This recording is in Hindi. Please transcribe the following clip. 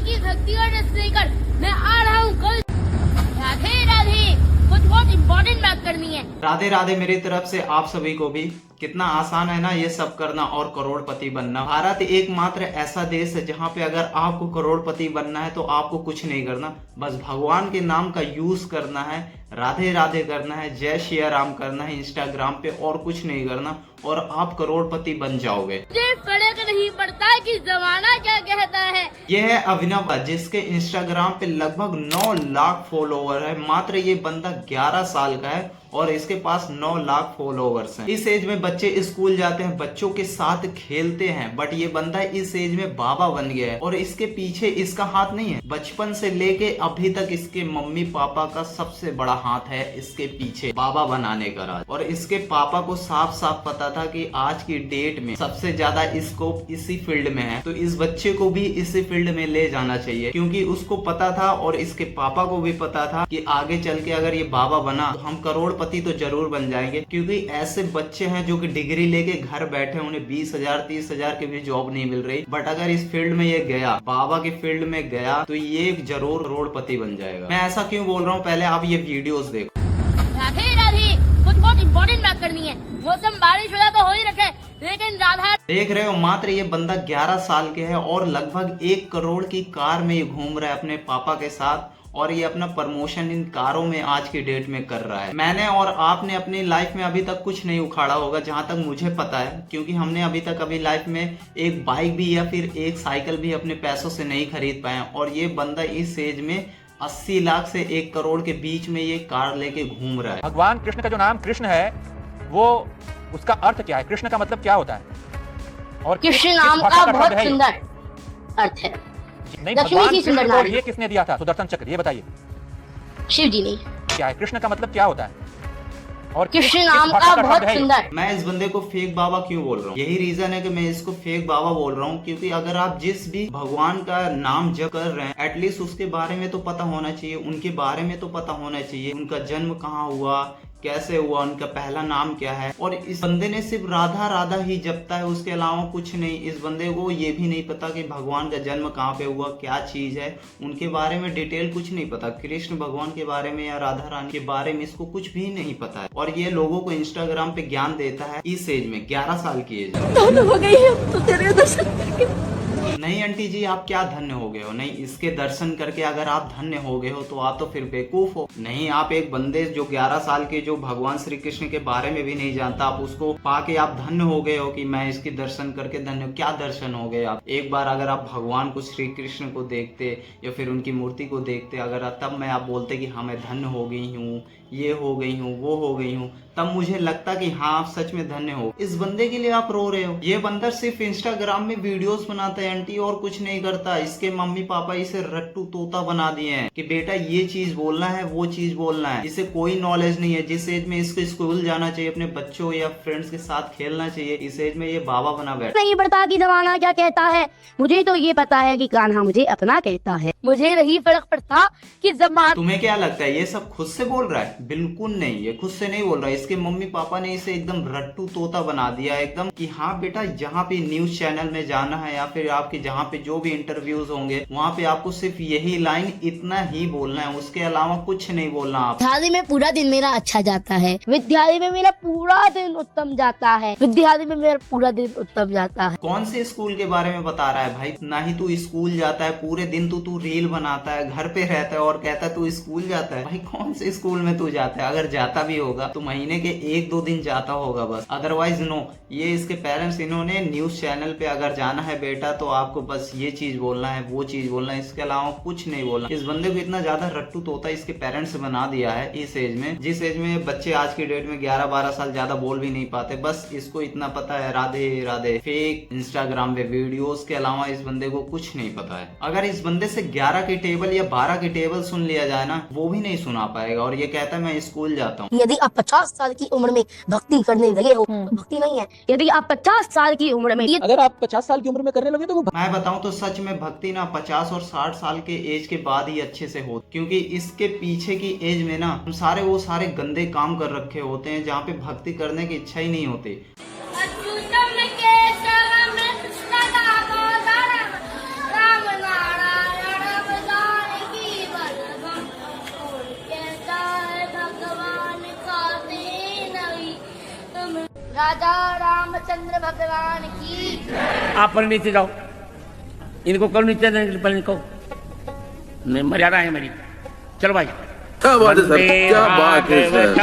की भक्ति और रस लेकर मैं आ रहा हूँ कल। राधे राधे, कुछ बहुत इम्पोर्टेंट बात करनी है। राधे राधे मेरी तरफ से आप सभी को भी। कितना आसान है ना ये सब करना और करोड़पति बनना। भारत एकमात्र ऐसा देश है जहाँ पे अगर आपको करोड़पति बनना है तो आपको कुछ नहीं करना, बस भगवान के नाम का यूज करना है, राधे राधे करना है, जय श्री राम करना है इंस्टाग्राम पे, और कुछ नहीं करना और आप करोड़पति बन जाओगे। मुझे फर्क नहीं पड़ता कि जमाना क्या कहता है। यह है अभिनव, जिसके इंस्टाग्राम पे लगभग 9 लाख फॉलोवर है। मात्र ये बंदा 11 साल का है और इसके पास 9 लाख फॉलोवर्स हैं। इस एज में बच्चे स्कूल जाते हैं, बच्चों के साथ खेलते हैं, बट ये बंदा इस एज में बाबा बन गया है और इसके पीछे इसका हाथ नहीं है। बचपन से लेके अभी तक इसके मम्मी पापा का सबसे बड़ा हाथ है इसके पीछे बाबा बनाने का राज। और इसके पापा को साफ साफ पता था कि आज की डेट में सबसे ज्यादा स्कोप इसी फील्ड में है, तो इस बच्चे को भी इसी फील्ड में ले जाना चाहिए, क्योंकि उसको पता था और इसके पापा को भी पता था कि आगे चल के अगर ये बाबा बना तो हम करोड़पति तो जरूर बन जाएंगे। क्योंकि ऐसे बच्चे हैं जो कि डिग्री लेके घर बैठे, उन्हें 20,000 30,000 की भी जॉब नहीं मिल रही, बट अगर इस फील्ड में ये गया, बाबा के फील्ड में गया, तो ये जरूर करोड़पति बन जाएगा। मैं ऐसा क्यों बोल रहा हूँ, पहले आप ये वीडियोस देखो। राधे राधे, कुछ बहुत इम्पोर्टेंट बात करनी है। मौसम बारिश वाला तो हो ही रखे, लेकिन राधा देख रहे हो, मात्र ये बंदा 11 साल के है और लगभग 1 करोड़ की कार में ये घूम रहा है अपने पापा के साथ, और ये अपना प्रमोशन इन कारों में आज की डेट में कर रहा है। मैंने और आपने अपनी लाइफ में अभी तक कुछ नहीं उखाड़ा होगा जहां तक मुझे पता है, क्योंकि हमने अभी तक अभी लाइफ में एक बाइक भी या फिर एक साइकिल भी अपने पैसों से नहीं खरीद पाए, और ये बंदा इस एज में 80 लाख से 1 करोड़ के बीच में ये कार लेके घूम रहा है। भगवान कृष्ण का जो नाम कृष्ण है, वो उसका अर्थ क्या है? कृष्ण का मतलब क्या होता है? और कृष्ण नाम का बहुत सुंदर अर्थ है। नहीं, लक्ष्मी भगवान की कृष्ण सुंदर को नारी। ये किसने दिया था? सुदर्शन चक्र, ये बताइए। शिव जी ने। क्या है कृष्ण का मतलब क्या होता है? और कृष्ण किस नाम भाषा का बहुत शब्द है ये? सुंदर। मैं इस बंदे को फेक बाबा क्यों बोल रहा हूँ? यही रीजन है कि मैं इसको फेक बाबा बोल रहा हूँ, क्योंकि अगर आप जिस भी भगवान का नाम जप कर रहे हैं, एटलीस्ट उसके बारे में तो पता होना चाहिए, उनके बारे में तो पता होना चाहिए, उनका जन्म कहाँ हुआ, कैसे हुआ, उनका पहला नाम क्या है। और इस बंदे ने सिर्फ राधा राधा ही जपता है, उसके अलावा कुछ नहीं। इस बंदे को ये भी नहीं पता कि भगवान का जन्म कहाँ पे हुआ, क्या चीज है, उनके बारे में डिटेल कुछ नहीं पता। कृष्ण भगवान के बारे में या राधा रानी के बारे में इसको कुछ भी नहीं पता है, और ये लोगों को इंस्टाग्राम पे ज्ञान देता है इस एज में, 11 साल की एज में। हो गई है तो तेरे दर्शन। नहीं आंटी जी, आप क्या धन्य हो गए हो? नहीं, इसके दर्शन करके अगर आप धन्य हो गए हो तो आप तो फिर बेवकूफ हो। नहीं, आप एक बंदे जो 11 साल के, जो भगवान श्री कृष्ण के बारे में भी नहीं जानता, आप उसको पाके आप धन्य हो गए हो कि मैं इसके दर्शन करके धन्य हो। क्या दर्शन हो गए आप? एक बार अगर आप भगवान को, श्री कृष्ण को देखते या फिर उनकी मूर्ति को देखते, अगर तब मैं आप बोलते कि हाँ मैं धन्य हो गई हूँ, ये हो गई हूँ, वो हो गई हूँ, तब मुझे लगता कि हाँ आप सच में धन्य हो। इस बंदे के लिए आप रो रहे हो। ये बंदा सिर्फ इंस्टाग्राम में वीडियोस बनाता है आंटी, और कुछ नहीं करता। इसके मम्मी पापा इसे रट्टू तोता बना दिए हैं कि बेटा ये चीज बोलना है, वो चीज बोलना है। इसे कोई नॉलेज नहीं है। जिस एज में इसको स्कूल जाना चाहिए, अपने बच्चों या फ्रेंड्स के साथ खेलना चाहिए, इस एज में ये बाबा बना बैठा। नहीं पड़ता कि जमाना क्या कहता है, मुझे तो ये पता है कि कान्हा मुझे अपना कहता है। मुझे नहीं फर्क पड़ता कि जमाना। तुम्हें क्या लगता है ये सब खुद से बोल रहा है? बिल्कुल नहीं, ये खुद से नहीं बोल रहा है। इसके मम्मी पापा ने इसे एकदम रट्टू तोता बना दिया एकदम, कि हाँ बेटा जहाँ पे न्यूज चैनल में जाना है या फिर आपके जहाँ पे जो भी इंटरव्यूज होंगे, वहाँ पे आपको सिर्फ यही लाइन, इतना ही बोलना है, उसके अलावा कुछ नहीं बोलना। आप विद्यालय में पूरा दिन मेरा अच्छा जाता है, विद्यालय में मेरा पूरा दिन उत्तम जाता है, विद्यालय में मेरा पूरा दिन उत्तम जाता है। कौन से स्कूल के बारे में बता रहा है भाई? ना ही तू स्कूल जाता है, पूरे दिन तू रील बनाता है, घर पे रहता है और कहता है तू स्कूल जाता है। भाई कौन से स्कूल में तू जाता है? अगर जाता भी होगा तो महीने के 1-2 दिन जाता होगा बस, अदरवाइज नो। ये इसके पेरेंट्स, इन्होंने न्यूज चैनल पे अगर जाना है बेटा तो आपको बस ये चीज बोलना है, वो चीज बोलना है, इसके अलावा कुछ नहीं बोलना। इस बंदे को इतना ज्यादा रट्टू तोता इसके पेरेंट्स बना दिया है इस एज में, जिस एज में बच्चे आज की डेट में 11-12 साल ज्यादा बोल भी नहीं पाते। बस इसको इतना पता है राधे राधे, फेक इंस्टाग्राम पे वीडियोस के अलावा इस बंदे को कुछ नहीं पता है। अगर इस बंदे से 11 की टेबल या 12 की टेबल सुन लिया जाए ना, वो भी नहीं सुना पाएगा, और ये कहता है मैं स्कूल जाता हूँ। यदि आप 50 साल की उम्र में भक्ति करने लगे हो तो भक्ति नहीं है। यदि आप 50 साल की उम्र में, अगर आप 50 साल की उम्र में करने लगे तो वो मैं बताऊं तो सच में भक्ति ना 50 और 60 साल के एज के बाद ही अच्छे से हो, क्योंकि इसके पीछे की एज में ना हम वो सारे गंदे काम कर रखे होते हैं जहाँ पे भक्ति करने की इच्छा ही नहीं होती। राजा रामचंद्र भगवान की। आप पर नीचे जाओ, इनको करो नीचे, पहले इनको मर्यादा है मेरी। चलो भाई, क्या बात है सर, क्या बात है सर।